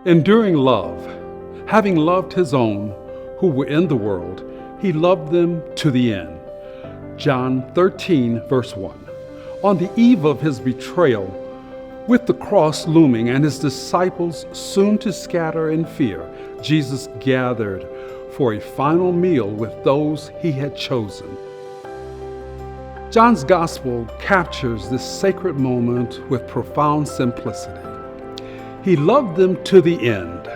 Enduring love. Having loved his own who were in the world, he loved them to the end. John 13, verse 1. On the eve of his betrayal, with the cross looming and his disciples soon to scatter in fear, Jesus gathered for a final meal with those he had chosen. John's gospel captures this sacred moment with profound simplicity. He loved them to the end.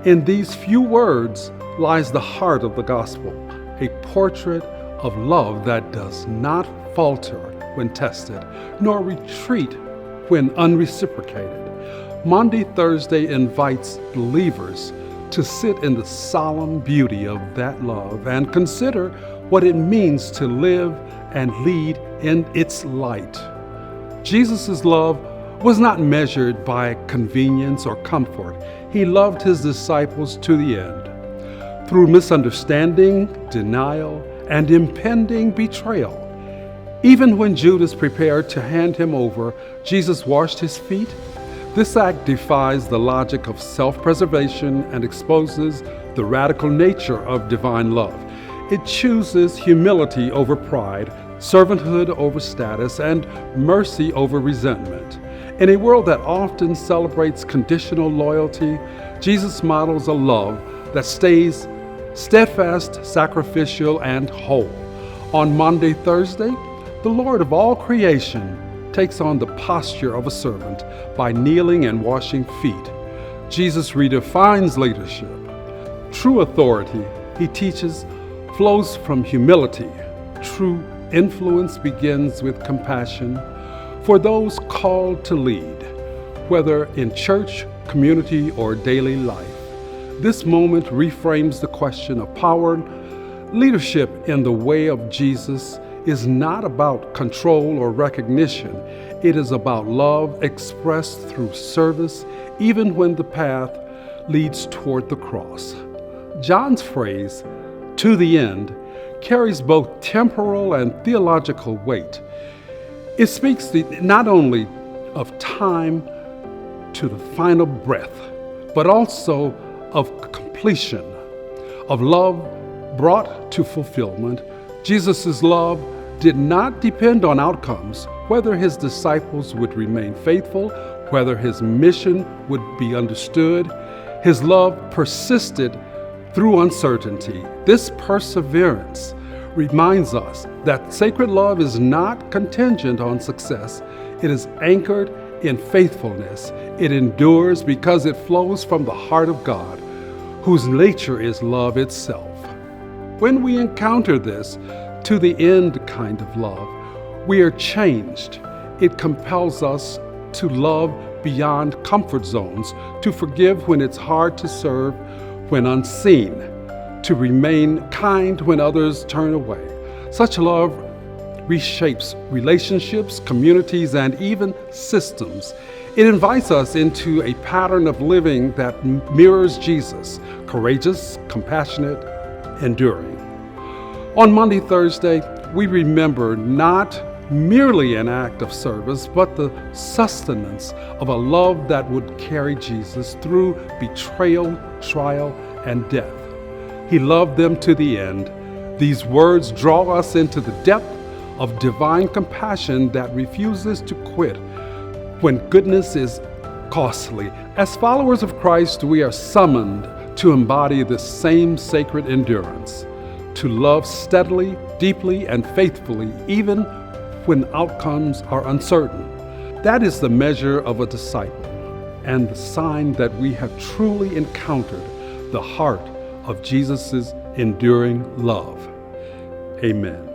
In these few words lies the heart of the gospel, a portrait of love that does not falter when tested, nor retreat when unreciprocated. Maundy Thursday invites believers to sit in the solemn beauty of that love and consider what it means to live and lead in its light. Jesus' love was not measured by convenience or comfort. He loved his disciples to the end. Through misunderstanding, denial, and impending betrayal, even when Judas prepared to hand him over, Jesus washed his feet. This act defies the logic of self-preservation and exposes the radical nature of divine love. It chooses humility over pride, servanthood over status, and mercy over resentment. In a world that often celebrates conditional loyalty, Jesus models a love that stays steadfast, sacrificial, and whole. On Maundy Thursday, the Lord of all creation takes on the posture of a servant by kneeling and washing feet. Jesus redefines leadership. True authority, he teaches, flows from humility. True influence begins with compassion for those called to lead, whether in church, community, or daily life. This moment reframes the question of power. Leadership in the way of Jesus is not about control or recognition. It is about love expressed through service, even when the path leads toward the cross. John's phrase, "to the end," carries both temporal and theological weight. It speaks not only of time to the final breath, but also of completion, of love brought to fulfillment. Jesus' love did not depend on outcomes, whether his disciples would remain faithful, whether his mission would be understood. His love persisted through uncertainty. This perseverance reminds us that sacred love is not contingent on success. It is anchored in faithfulness. It endures because it flows from the heart of God, whose nature is love itself. When we encounter this to the end kind of love, we are changed. It compels us to love beyond comfort zones, to forgive when it's hard to serve, when unseen, to remain kind when others turn away. Such love reshapes relationships, communities, and even systems. It invites us into a pattern of living that mirrors Jesus, courageous, compassionate, enduring. On Maundy Thursday, we remember not merely an act of service, but the sustenance of a love that would carry Jesus through betrayal, trial, and death. He loved them to the end. These words draw us into the depth of divine compassion that refuses to quit when goodness is costly. As followers of Christ, we are summoned to embody the same sacred endurance, to love steadily, deeply, and faithfully, even when outcomes are uncertain. That is the measure of a disciple and the sign that we have truly encountered the heart of Jesus' enduring love. Amen.